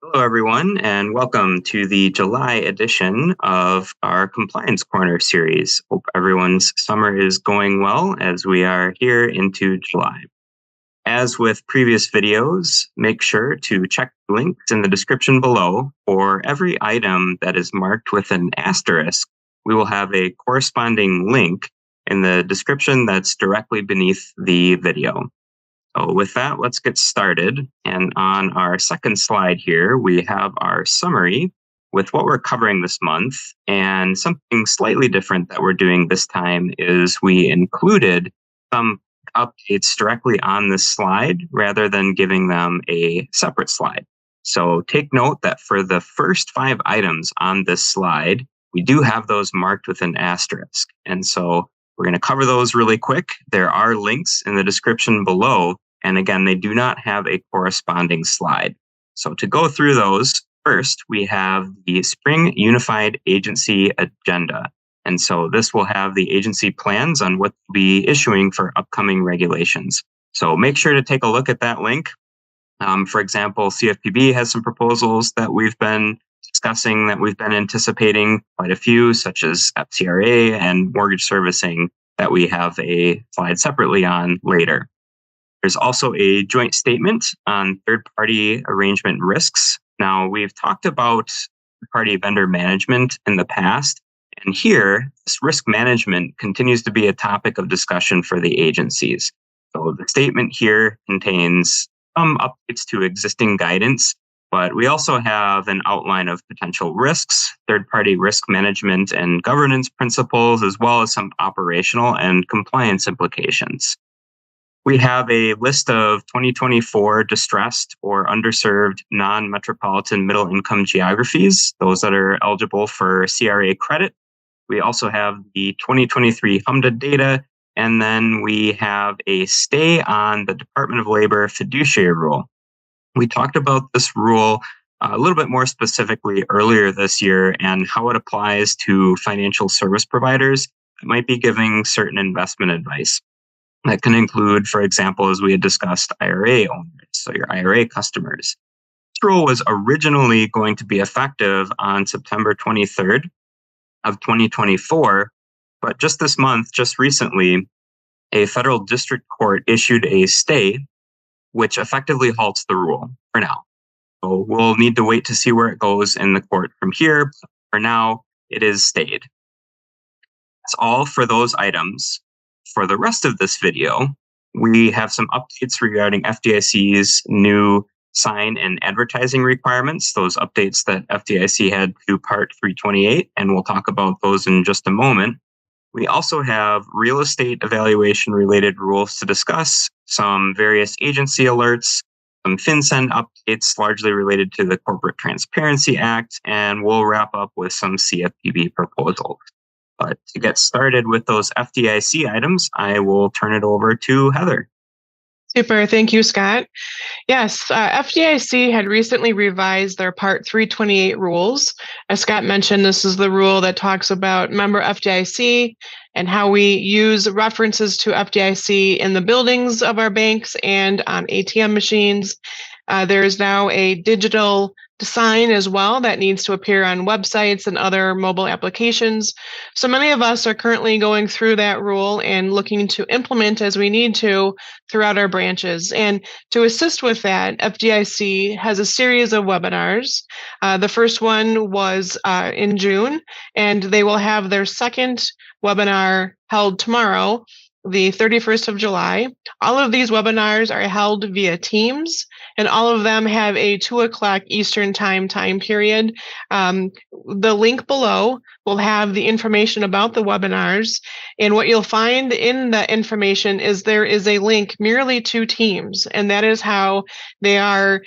Hello, everyone, and welcome to the July edition of our Compliance Corner series. Hope everyone's summer is going well as we are here into July. As with previous videos, make sure to check the links in the description below. For every item that is marked with an asterisk, we will have a corresponding link in the description that's directly beneath the video. So with that, let's get started. And on our second slide here, we have our summary with what we're covering this month. And something slightly different that we're doing this time is we included some updates directly on this slide rather than giving them a separate slide. So take note that for the first 5 items on this slide, we do have those marked with an asterisk. And so we're going to cover those really quick. There are links in the description below. And again, they do not have a corresponding slide. So to go through those, first, we have the Spring Unified Agency Agenda. And so this will have the agency plans on what to be issuing for upcoming regulations. So make sure to take a look at that link. For example, CFPB has some proposals that we've been discussing, that we've been anticipating, quite a few, such as FCRA and mortgage servicing, that we have a slide separately on later. There's also a joint statement on third-party arrangement risks. Now, we've talked about third-party vendor management in the past, and here, this risk management continues to be a topic of discussion for the agencies. So the statement here contains some updates to existing guidance, but we also have an outline of potential risks, third-party risk management and governance principles, as well as some operational and compliance implications. We have a list of 2024 distressed or underserved non-metropolitan middle-income geographies, those that are eligible for CRA credit. We also have the 2023 HMDA data, and then we have a stay on the Department of Labor Fiduciary rule. We talked about this rule a little bit more specifically earlier this year and how it applies to financial service providers that might be giving certain investment advice. That can include, for example, as we had discussed, IRA owners, so your IRA customers. This rule was originally going to be effective on September 23rd of 2024, but just this month, just recently, a federal district court issued a stay, which effectively halts the rule for now. So we'll need to wait to see where it goes in the court from here. For now, it is stayed. That's all for those items. For the rest of this video, we have some updates regarding FDIC's new sign and advertising requirements, those updates that FDIC had to Part 328, and we'll talk about those in just a moment. We also have real estate evaluation related rules to discuss, some various agency alerts, some FinCEN updates largely related to the Corporate Transparency Act, and we'll wrap up with some CFPB proposals. But to get started with those FDIC items, I will turn it over to Heather. Super. Thank you, Scott. Yes, FDIC had recently revised their Part 328 rules. As Scott mentioned, this is the rule that talks about member FDIC and how we use references to FDIC in the buildings of our banks and on ATM machines. There is now a digital sign as well that needs to appear on websites and other mobile applications. So many of us are currently going through that rule and looking to implement as we need to throughout our branches. And to assist with that, FDIC has a series of webinars. The first one was in June, and they will have their second webinar held tomorrow, the 31st of July. All of these webinars are held via Teams, and all of them have a 2:00 Eastern time period. The link below will have the information about the webinars, and what you'll find in the information is there is a link merely to Teams, and that is how they are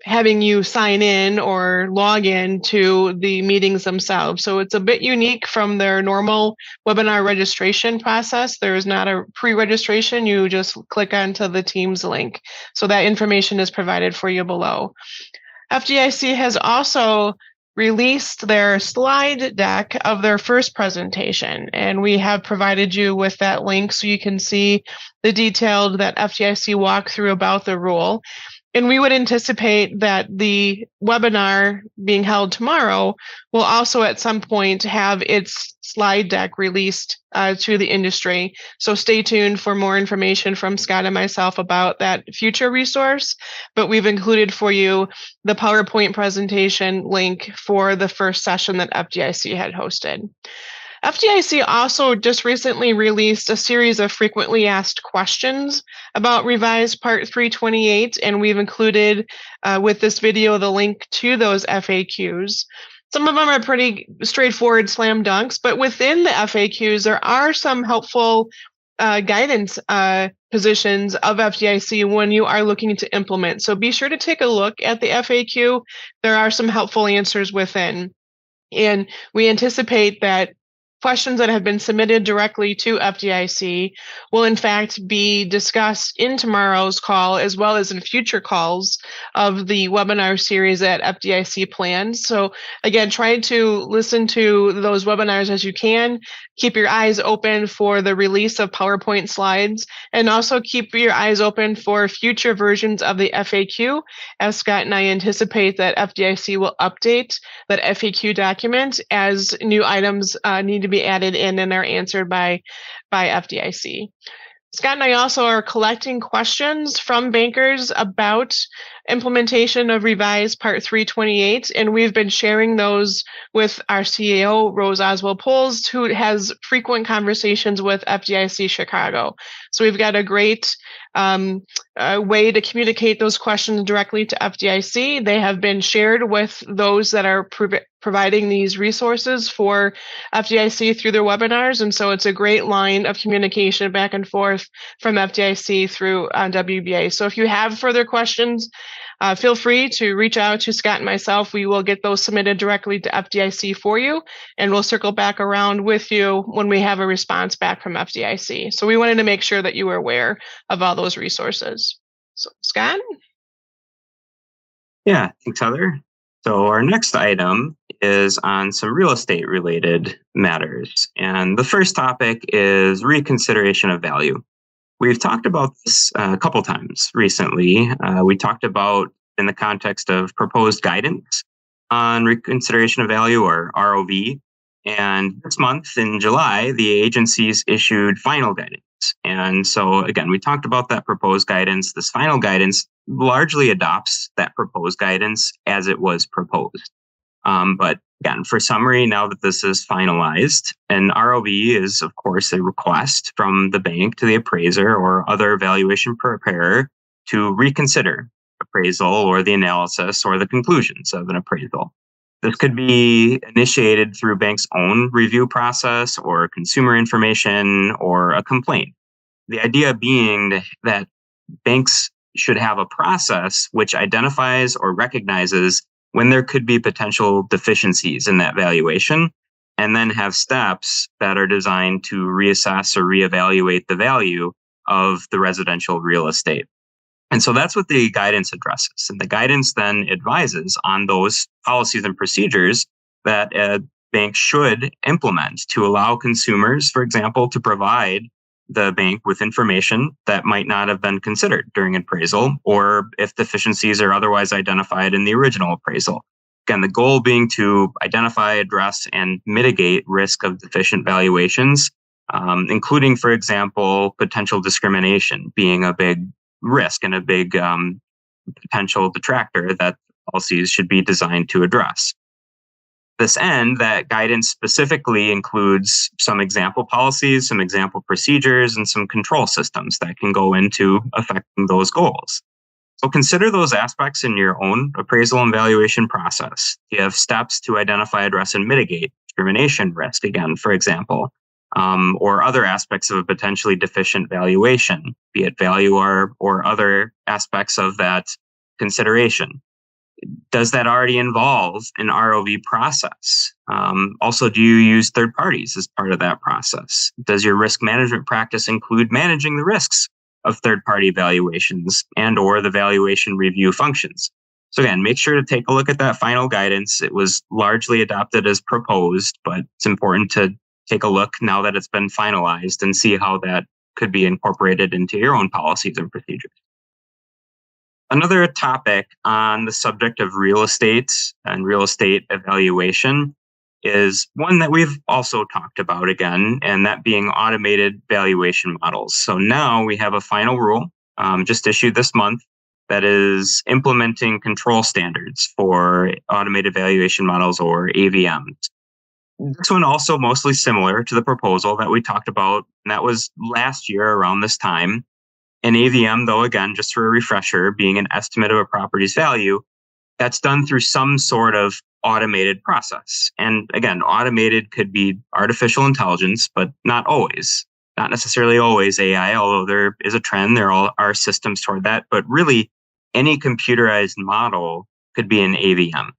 having you sign in or log in to the meetings themselves. So it's a bit unique from their normal webinar registration process. There is not a pre-registration. You just click onto the Teams link. So that information is provided for you below. FDIC has also released their slide deck of their first presentation, and we have provided you with that link so you can see the detailed that FDIC walkthrough about the rule. And we would anticipate that the webinar being held tomorrow will also at some point have its slide deck released to the industry. So stay tuned for more information from Scott and myself about that future resource. But we've included for you the PowerPoint presentation link for the first session that FDIC had hosted. FDIC also just recently released a series of frequently asked questions about revised Part 328, and we've included with this video the link to those FAQs. Some of them are pretty straightforward slam dunks, but within the FAQs, there are some helpful guidance positions of FDIC when you are looking to implement. So be sure to take a look at the FAQ. There are some helpful answers within. And we anticipate that questions that have been submitted directly to FDIC will in fact be discussed in tomorrow's call as well as in future calls of the webinar series that FDIC plans. So again, try to listen to those webinars as you can. Keep your eyes open for the release of PowerPoint slides, and also keep your eyes open for future versions of the FAQ, as Scott and I anticipate that FDIC will update that FAQ document as new items need to be added in and are answered by FDIC. Scott and I also are collecting questions from bankers about implementation of revised Part 328, and we've been sharing those with our CEO, Rose Oswald-Poles, who has frequent conversations with FDIC Chicago. So we've got a great way to communicate those questions directly to FDIC. They have been shared with those that are providing these resources for FDIC through their webinars. And so it's a great line of communication back and forth from FDIC through WBA. So if you have further questions, feel free to reach out to Scott and myself. We will get those submitted directly to FDIC for you, and we'll circle back around with you when we have a response back from FDIC. So we wanted to make sure that you were aware of all those resources. So Scott? Yeah, thanks, Heather. So our next item is on some real estate related matters. And the first topic is reconsideration of value. We've talked about this a couple times recently. We talked about in the context of proposed guidance on reconsideration of value, or ROV. And this month in July, the agencies issued final guidance. And so again, we talked about that proposed guidance. This final guidance largely adopts that proposed guidance as it was proposed. But again, for summary, now that this is finalized, an ROV is, of course, a request from the bank to the appraiser or other valuation preparer to reconsider appraisal or the analysis or the conclusions of an appraisal. This could be initiated through bank's own review process or consumer information or a complaint. The idea being that banks should have a process which identifies or recognizes when there could be potential deficiencies in that valuation, and then have steps that are designed to reassess or reevaluate the value of the residential real estate. And so that's what the guidance addresses. And the guidance then advises on those policies and procedures that a bank should implement to allow consumers, for example, to provide the bank with information that might not have been considered during appraisal, or if deficiencies are otherwise identified in the original appraisal. Again, the goal being to identify, address, and mitigate risk of deficient valuations, including, for example, potential discrimination being a big risk and a big potential detractor that policies should be designed to address. This end, that guidance specifically includes some example policies, some example procedures, and some control systems that can go into affecting those goals. So consider those aspects in your own appraisal and valuation process. You have steps to identify, address, and mitigate discrimination risk, again, for example, or other aspects of a potentially deficient valuation, be it value or other aspects of that consideration. Does that already involve an ROV process? Also, do you use third parties as part of that process? Does your risk management practice include managing the risks of third-party valuations and or the valuation review functions? So again, make sure to take a look at that final guidance. It was largely adopted as proposed, but it's important to take a look now that it's been finalized and see how that could be incorporated into your own policies and procedures. Another topic on the subject of real estate and real estate evaluation is one that we've also talked about again, and that being automated valuation models. So now we have a final rule just issued this month that is implementing control standards for automated valuation models, or AVMs. This one also mostly similar to the proposal that we talked about, and that was last year around this time. An AVM, though, again, just for a refresher, being an estimate of a property's value, that's done through some sort of automated process. And again, automated could be artificial intelligence, but not always. Not necessarily always AI, although there is a trend. There are systems toward that. But really, any computerized model could be an AVM.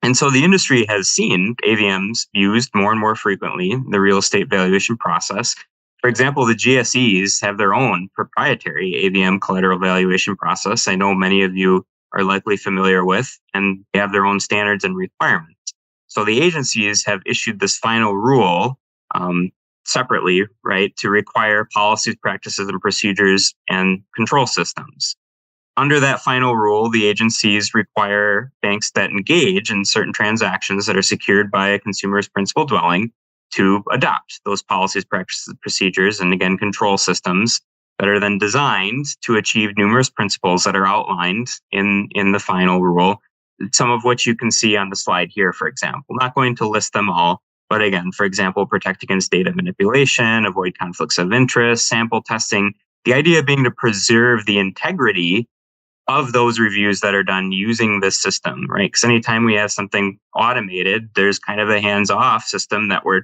And so the industry has seen AVMs used more and more frequently in the real estate valuation process. For example, the GSEs have their own proprietary AVM collateral valuation process. I know many of you are likely familiar with, and they have their own standards and requirements. So the agencies have issued this final rule separately, right, to require policies, practices, and procedures and control systems. Under that final rule, the agencies require banks that engage in certain transactions that are secured by a consumer's principal dwelling to adopt those policies, practices, procedures, and again, control systems that are then designed to achieve numerous principles that are outlined in the final rule, some of which you can see on the slide here, for example. Not going to list them all, but again, for example, protect against data manipulation, avoid conflicts of interest, sample testing, the idea being to preserve the integrity of those reviews that are done using this system, right? Because anytime we have something automated, there's kind of a hands-off system that we're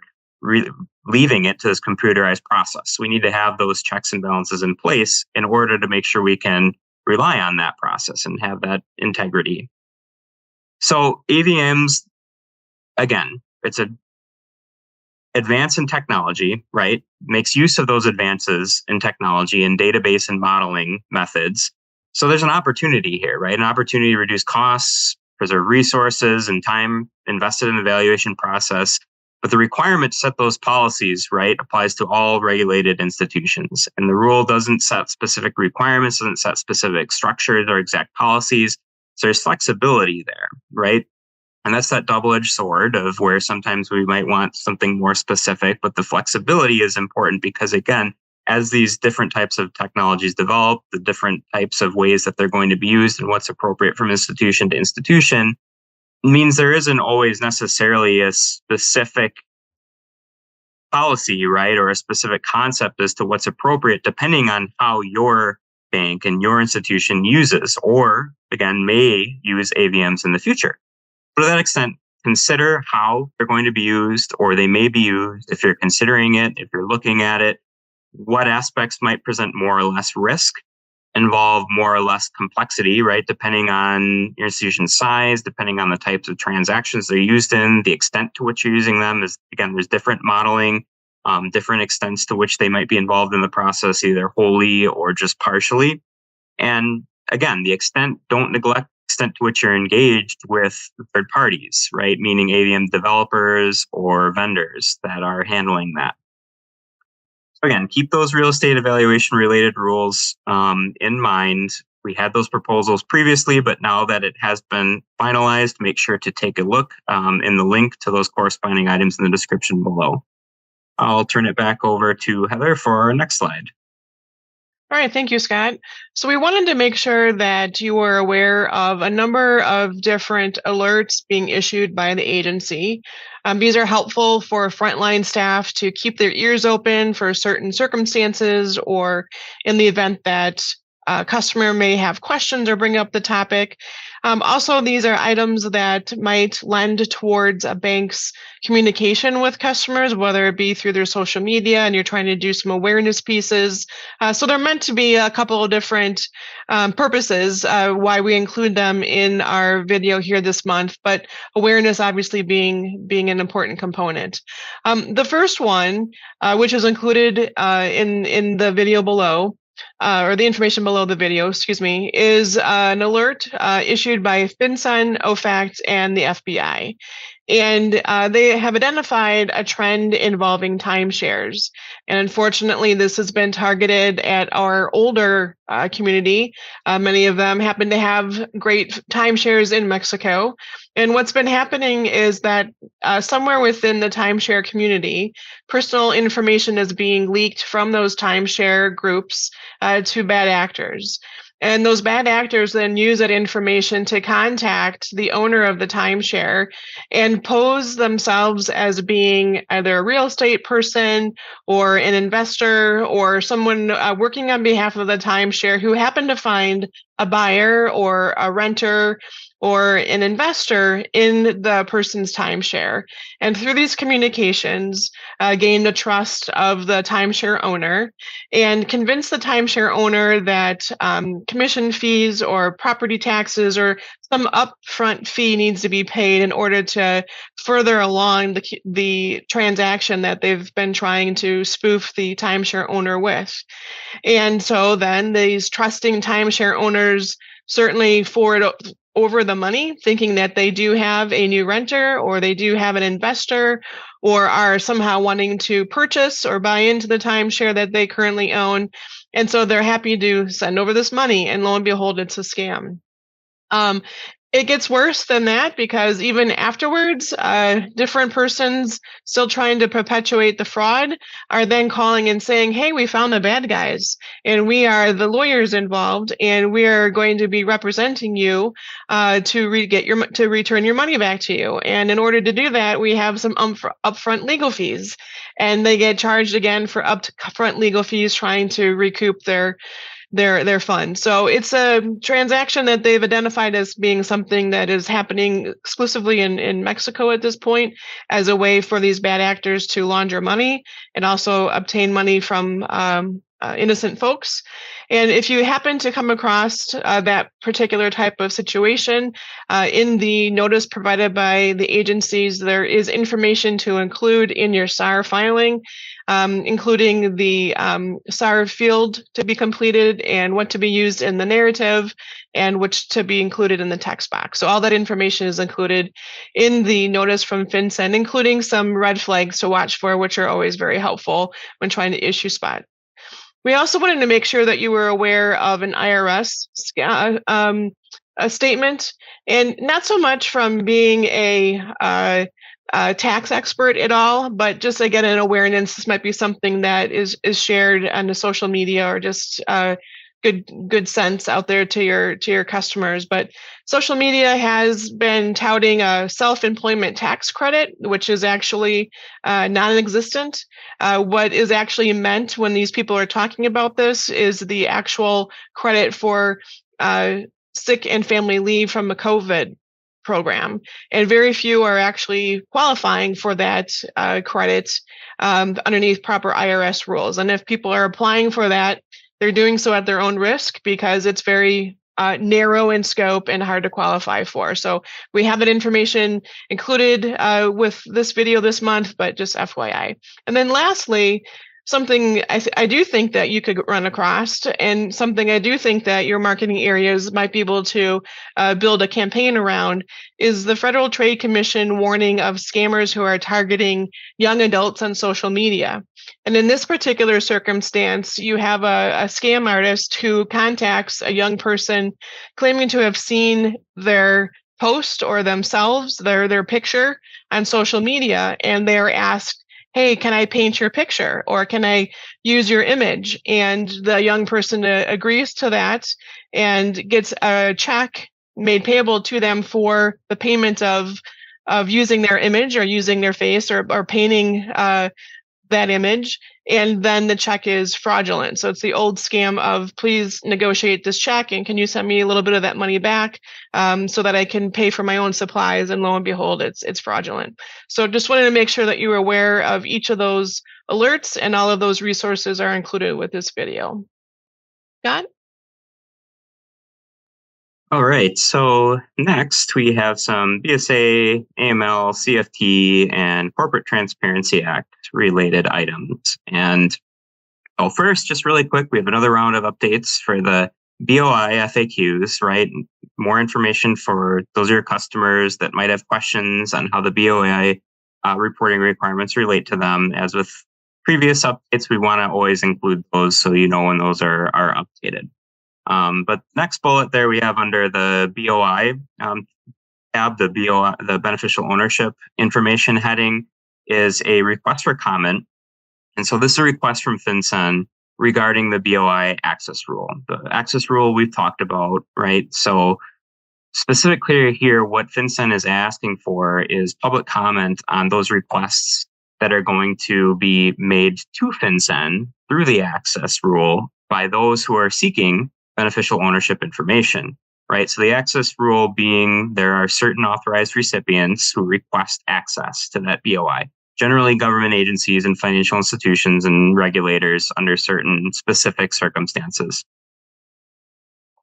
leaving it to this computerized process. We need to have those checks and balances in place in order to make sure we can rely on that process and have that integrity. So AVMs, again, it's an advance in technology, right? Makes use of those advances in technology and database and modeling methods. So there's an opportunity here, right? An opportunity to reduce costs, preserve resources and time invested in the valuation process. But the requirement to set those policies, right, applies to all regulated institutions. And the rule doesn't set specific requirements, doesn't set specific structures or exact policies. So there's flexibility there, right? And that's that double-edged sword of where sometimes we might want something more specific, but the flexibility is important because, again, as these different types of technologies develop, the different types of ways that they're going to be used and what's appropriate from institution to institution means there isn't always necessarily a specific policy, right, or a specific concept as to what's appropriate depending on how your bank and your institution uses or, again, may use AVMs in the future. But to that extent, consider how they're going to be used or they may be used if you're considering it, if you're looking at it, what aspects might present more or less risk, involve more or less complexity, right? Depending on your institution's size, depending on the types of transactions they're used in, the extent to which you're using them is, again, there's different modeling, different extents to which they might be involved in the process, either wholly or just partially. And again, the extent, don't neglect the extent to which you're engaged with third parties, right? Meaning AVM developers or vendors that are handling that. Again, keep those real estate evaluation related rules in mind. We had those proposals previously, but now that it has been finalized, make sure to take a look in the link to those corresponding items in the description below. I'll turn it back over to Heather for our next slide. All right, thank you, Scott. So we wanted to make sure that you were aware of a number of different alerts being issued by the agency. These are helpful for frontline staff to keep their ears open for certain circumstances or in the event that a customer may have questions or bring up the topic. Also, these are items that might lend towards a bank's communication with customers, whether it be through their social media and you're trying to do some awareness pieces. So they're meant to be a couple of different purposes why we include them in our video here this month, but awareness obviously being an important component. The first one, which is included in the video below, or the information below the video, excuse me, is an alert issued by FinCEN, OFAC, and the FBI. And they have identified a trend involving timeshares. And unfortunately, this has been targeted at our older community. Many of them happen to have great timeshares in Mexico. And what's been happening is that somewhere within the timeshare community, personal information is being leaked from those timeshare groups to bad actors. And those bad actors then use that information to contact the owner of the timeshare and pose themselves as being either a real estate person or an investor or someone working on behalf of the timeshare who happened to find a buyer or a renter or an investor in the person's timeshare. And through these communications, gain the trust of the timeshare owner and convince the timeshare owner that commission fees or property taxes or some upfront fee needs to be paid in order to further along the transaction that they've been trying to spoof the timeshare owner with. And so then these trusting timeshare owners certainly forward over the money, thinking that they do have a new renter or they do have an investor or are somehow wanting to purchase or buy into the timeshare that they currently own. And so they're happy to send over this money, and lo and behold, it's a scam. It gets worse than that because even afterwards, different persons still trying to perpetuate the fraud are then calling and saying, hey, we found the bad guys and we are the lawyers involved and we are going to be representing you to return your money back to you. And in order to do that, we have some upfront legal fees, and they get charged again for upfront legal fees trying to recoup their fund. So it's a transaction that they've identified as being something that is happening exclusively in Mexico at this point as a way for these bad actors to launder money and also obtain money from innocent folks. And if you happen to come across that particular type of situation, in the notice provided by the agencies, there is information to include in your SAR filing, including the SAR field to be completed and what to be used in the narrative and which to be included in the text box. So all that information is included in the notice from FinCEN, including some red flags to watch for, which are always very helpful when trying to issue spot. We also wanted to make sure that you were aware of an IRS a statement, and not so much from being a tax expert at all, but just again an awareness. This might be something that is shared on the social media or just good sense out there to your customers. But social media has been touting a self-employment tax credit, which is actually non-existent. What is actually meant when these people are talking about this is the actual credit for sick and family leave from a COVID program, and very few are actually qualifying for that credit underneath proper IRS rules. And if people are applying for that, they're doing so at their own risk because it's very narrow in scope and hard to qualify for. So we have that information included with this video this month, but just FYI. And then lastly, something I do think that you could run across, and something I do think that your marketing areas might be able to build a campaign around, is the Federal Trade Commission warning of scammers who are targeting young adults on social media. And in this particular circumstance, you have a scam artist who contacts a young person claiming to have seen their post or themselves, their picture on social media, and they're asked, hey, can I paint your picture or can I use your image? And the young person agrees to that and gets a check made payable to them for the payment of using their image or using their face or painting that image. And then the check is fraudulent. So it's the old scam of, please negotiate this check and can you send me a little bit of that money back so that I can pay for my own supplies? And lo and behold, it's fraudulent. So just wanted to make sure that you were aware of each of those alerts, and all of those resources are included with this video. Scott? All right, so next we have some BSA, AML, CFT, and Corporate Transparency Act related items. And So first, just really quick, we have another round of updates for the BOI FAQs, right? More information for those of your customers that might have questions on how the BOI reporting requirements relate to them. As with previous updates, we want to always include those so you know when those are updated. But next bullet there we have under the BOI tab, the beneficial ownership information heading is a request for comment. And so this is a request from FinCEN regarding the BOI access rule. The access rule we've talked about, right? So specifically here, what FinCEN is asking for is public comment on those requests that are going to be made to FinCEN through the access rule by those who are seeking beneficial ownership information, right? So the access rule being there are certain authorized recipients who request access to that BOI. Generally government agencies and financial institutions and regulators under certain specific circumstances.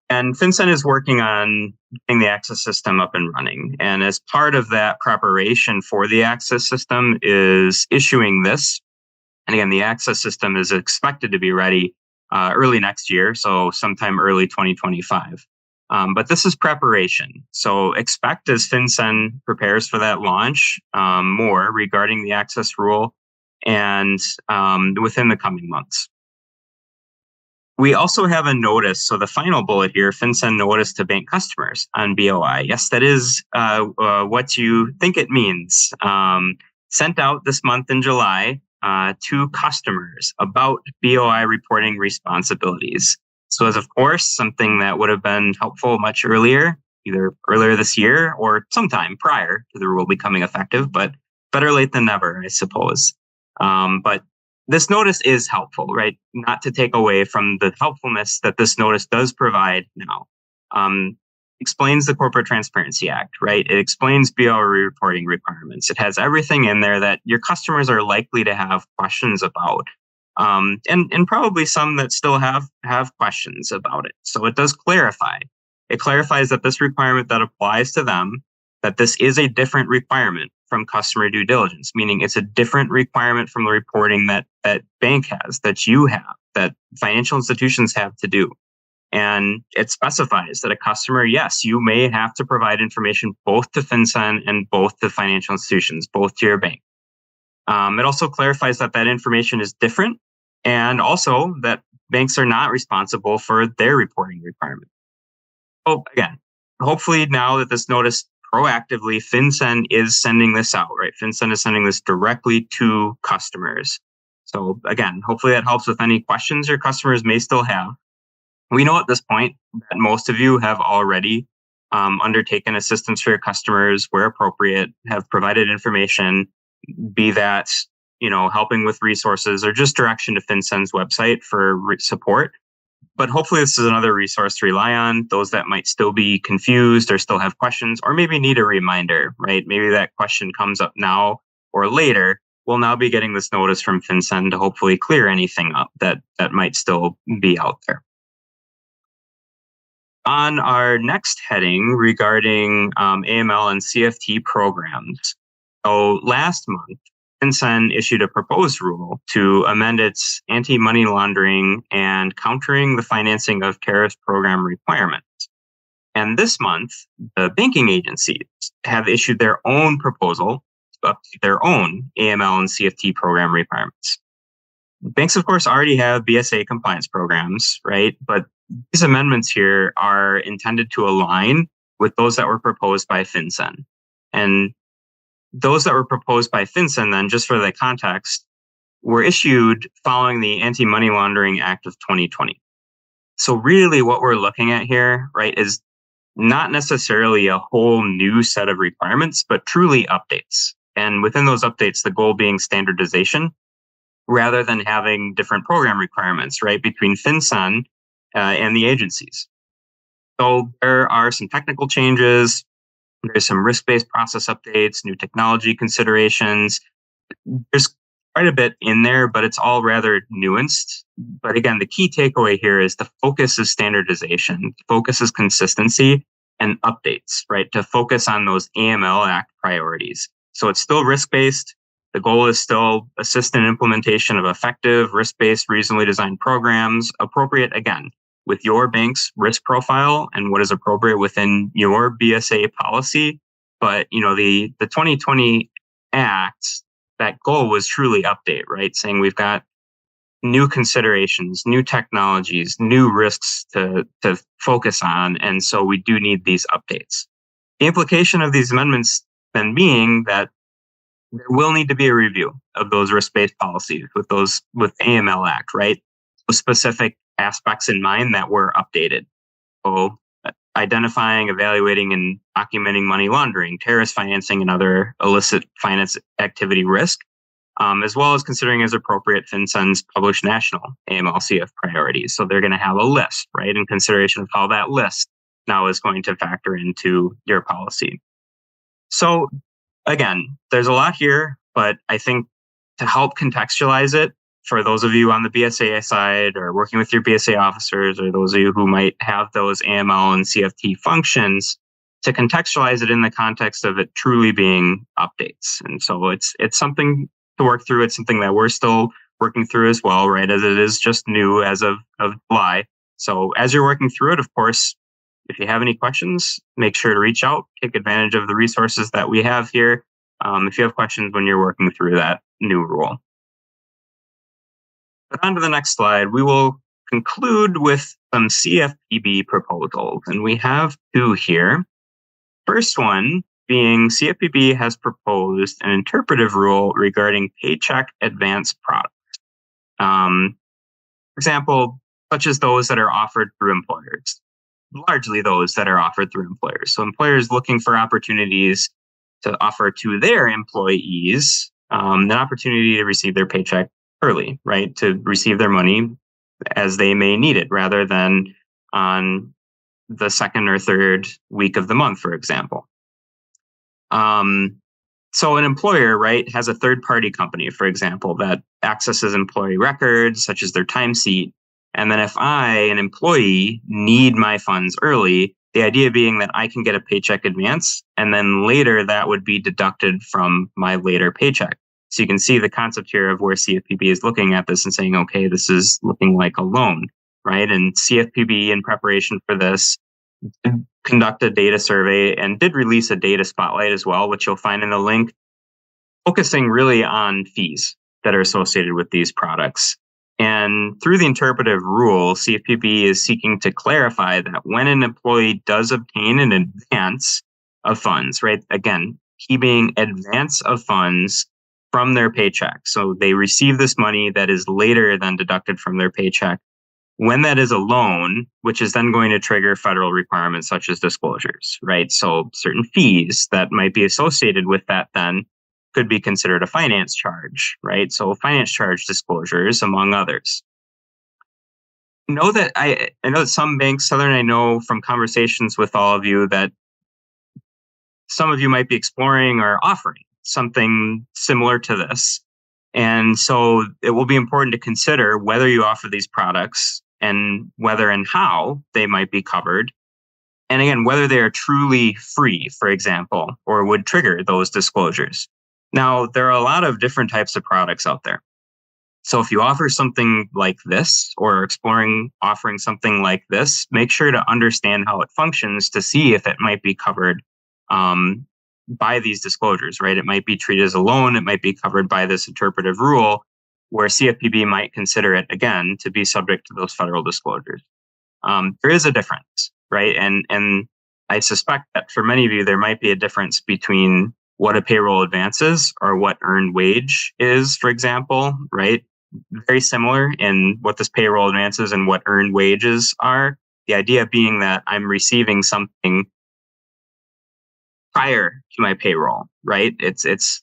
And FinCEN is working on getting the access system up and running. And as part of that preparation for the access system is issuing this. And again, the access system is expected to be ready early next year, so sometime early 2025. But this is preparation. So expect as FinCEN prepares for that launch more regarding the access rule and within the coming months. We also have a notice. So the final bullet here, FinCEN notice to bank customers on BOI. Yes, that is what you think it means. Sent out this month in July to customers about BOI reporting responsibilities. So as of course, something that would have been helpful much earlier, either earlier this year or sometime prior to the rule becoming effective, but better late than never, I suppose. But this notice is helpful, right? Not to take away from the helpfulness that this notice does provide now. Explains the Corporate Transparency Act, right? It explains BOI reporting requirements. It has everything in there that your customers are likely to have questions about. And probably some that still have questions about it. So it does clarify. It clarifies that this requirement that applies to them, that this is a different requirement from customer due diligence, meaning it's a different requirement from the reporting that bank has, that you have, that financial institutions have to do. And it specifies that a customer, yes, you may have to provide information both to FinCEN and both to financial institutions, both to your bank. It also clarifies that information is different and also that banks are not responsible for their reporting requirements. So again, hopefully now that this notice proactively, FinCEN is sending this out, right? FinCEN is sending this directly to customers. So again, hopefully that helps with any questions your customers may still have. We know at this point that most of you have already undertaken assistance for your customers where appropriate, have provided information, be that, helping with resources or just direction to FinCEN's website for support. But hopefully this is another resource to rely on, those that might still be confused or still have questions or maybe need a reminder, right? Maybe that question comes up now or later. We'll now be getting this notice from FinCEN to hopefully clear anything up that might still be out there. On our next heading regarding AML and CFT programs. So last month, FinCEN issued a proposed rule to amend its anti-money laundering and countering the financing of terrorist program requirements. And this month, the banking agencies have issued their own proposal to update their own AML and CFT program requirements. Banks, of course, already have BSA compliance programs, right? But these amendments here are intended to align with those that were proposed by FinCEN. And those that were proposed by FinCEN, then, just for the context, were issued following the Anti-Money Laundering Act of 2020. So really what we're looking at here, right, is not necessarily a whole new set of requirements, but truly updates. And within those updates, the goal being standardization rather than having different program requirements, right, between FinCEN and the agencies. So there are some technical changes. There's some risk-based process updates, new technology considerations. There's quite a bit in there, but it's all rather nuanced. But again, the key takeaway here is the focus is standardization, the focus is consistency and updates, right? To focus on those AML Act priorities. So it's still risk-based, The goal is still assist in implementation of effective, risk-based, reasonably designed programs, appropriate, again, with your bank's risk profile and what is appropriate within your BSA policy. But, the 2020 Act, that goal was truly update, right? Saying we've got new considerations, new technologies, new risks to focus on. And so we do need these updates. The implication of these amendments then being that there will need to be a review of those risk-based policies with AML Act, right? Those specific aspects in mind that were updated. So identifying, evaluating, and documenting money laundering, terrorist financing, and other illicit finance activity risk, as well as considering as appropriate FinCEN's published national AML-CF priorities. So they're going to have a list, right, in consideration of how that list now is going to factor into your policy. So again, there's a lot here, but I think to help contextualize it for those of you on the BSA side or working with your BSA officers, or those of you who might have those AML and CFT functions, to contextualize it in the context of it truly being updates. And so it's something to work through. It's something that we're still working through as well, right? As it is just new as of July. So as you're working through it, of course, if you have any questions, make sure to reach out, take advantage of the resources that we have here. If you have questions when you're working through that new rule. But on to the next slide, we will conclude with some CFPB proposals. And we have two here. First one being CFPB has proposed an interpretive rule regarding paycheck advance products. For example, such as those that are offered through employers, largely those that are offered through employers. So employers looking for opportunities to offer to their employees an opportunity to receive their paycheck early, right? To receive their money as they may need it, rather than on the second or third week of the month, for example. So an employer, right, has a third-party company, for example, that accesses employee records, such as their timesheet. And then if I, an employee, need my funds early, the idea being that I can get a paycheck advance, and then later that would be deducted from my later paycheck. So you can see the concept here of where CFPB is looking at this and saying, okay, this is looking like a loan, right? And CFPB, in preparation for this, did conduct a data survey and did release a data spotlight as well, which you'll find in the link, focusing really on fees that are associated with these products. And through the interpretive rule, CFPB is seeking to clarify that when an employee does obtain an advance of funds, right? Again, key being advance of funds from their paycheck. So they receive this money that is later than deducted from their paycheck. When that is a loan, which is then going to trigger federal requirements such as disclosures, right? So certain fees that might be associated with that then could be considered a finance charge, right? So finance charge disclosures, among others. I know that some banks, Southern, I know from conversations with all of you that some of you might be exploring or offering something similar to this. And so it will be important to consider whether you offer these products and whether and how they might be covered. And again, whether they are truly free, for example, or would trigger those disclosures. Now, there are a lot of different types of products out there. So if you offer something like this or exploring offering something like this, make sure to understand how it functions to see if it might be covered by these disclosures, right? It might be treated as a loan. It might be covered by this interpretive rule where CFPB might consider it, again, to be subject to those federal disclosures. There is a difference, right? And I suspect that for many of you, there might be a difference between what a payroll advance is or what earned wage is, for example, right? Very similar in what this payroll advance is and what earned wages are. The idea being that I'm receiving something prior to my payroll, right? It's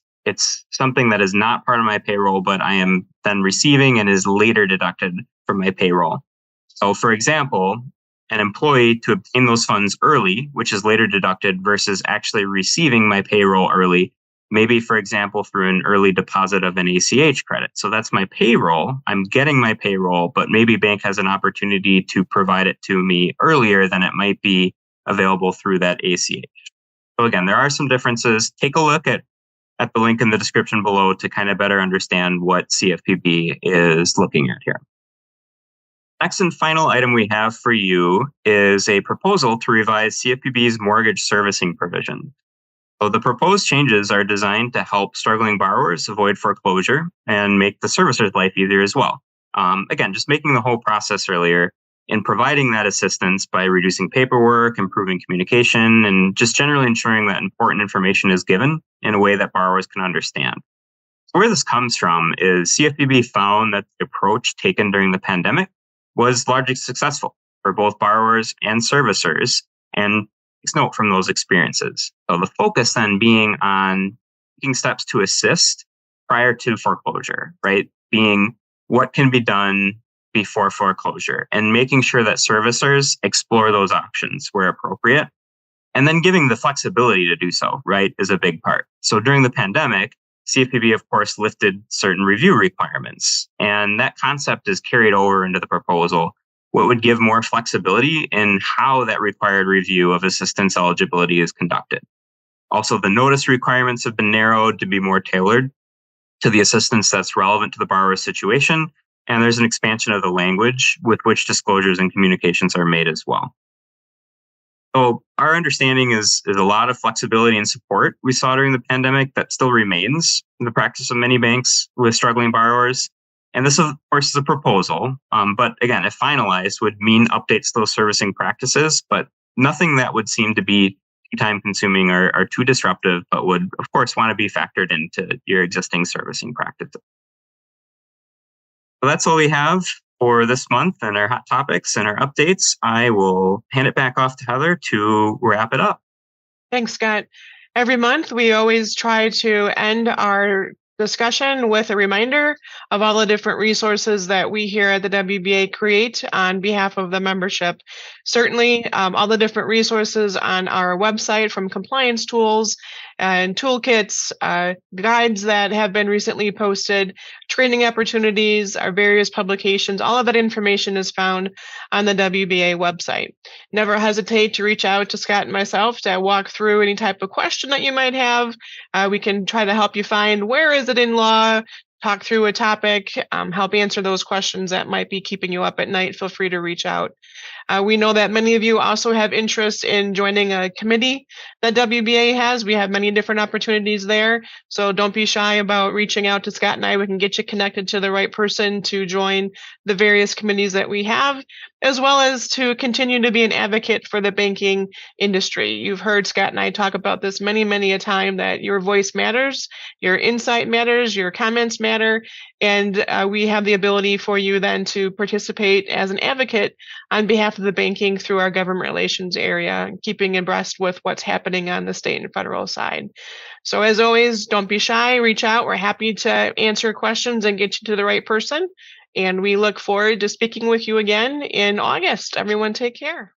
something that is not part of my payroll, but I am then receiving and is later deducted from my payroll. So for example, an employee to obtain those funds early, which is later deducted versus actually receiving my payroll early, maybe, for example, through an early deposit of an ACH credit. So that's my payroll. I'm getting my payroll, but maybe bank has an opportunity to provide it to me earlier than it might be available through that ACH. So again, there are some differences. Take a look at at the link in the description below to kind of better understand what CFPB is looking at here. Next and final item we have for you is a proposal to revise CFPB's mortgage servicing provision. So the proposed changes are designed to help struggling borrowers avoid foreclosure and make the servicer's life easier as well. Again, just making the whole process earlier and providing that assistance by reducing paperwork, improving communication, and just generally ensuring that important information is given in a way that borrowers can understand. So where this comes from is CFPB found that the approach taken during the pandemic was largely successful for both borrowers and servicers, and takes note from those experiences. So the focus then being on taking steps to assist prior to foreclosure, right? Being what can be done before foreclosure and making sure that servicers explore those options where appropriate. And then giving the flexibility to do so, right, is a big part. So during the pandemic, CFPB, of course, lifted certain review requirements, and that concept is carried over into the proposal, what would give more flexibility in how that required review of assistance eligibility is conducted. Also, the notice requirements have been narrowed to be more tailored to the assistance that's relevant to the borrower's situation, and there's an expansion of the language with which disclosures and communications are made as well. So our understanding is a lot of flexibility and support we saw during the pandemic that still remains in the practice of many banks with struggling borrowers. And this, of course, is a proposal. But again, if finalized, would mean updates to those servicing practices, but nothing that would seem to be too time consuming or too disruptive, but would, of course, want to be factored into your existing servicing practices. So that's all we have for this month and our hot topics and our updates. I will hand it back off to Heather to wrap it up. Thanks, Scott. Every month, we always try to end our discussion with a reminder of all the different resources that we here at the WBA create on behalf of the membership. Certainly, all the different resources on our website, from compliance tools and toolkits, guides that have been recently posted, training opportunities, our various publications, all of that information is found on the WBA website. Never hesitate to reach out to Scott and myself to walk through any type of question that you might have. We can try to help you find where is it in law, talk through a topic, help answer those questions that might be keeping you up at night. Feel free to reach out. We know that many of you also have interest in joining a committee that WBA has. We have many different opportunities there. So don't be shy about reaching out to Scott and I. We can get you connected to the right person to join the various committees that we have, as well as to continue to be an advocate for the banking industry. You've heard Scott and I talk about this many a time, that your voice matters, your insight matters, your comments matter, and we have the ability for you then to participate as an advocate on behalf of the banking through our government relations area, keeping abreast with what's happening on the state and federal side. So as always, don't be shy, reach out. We're happy to answer questions and get you to the right person. And we look forward to speaking with you again in August. Everyone take care.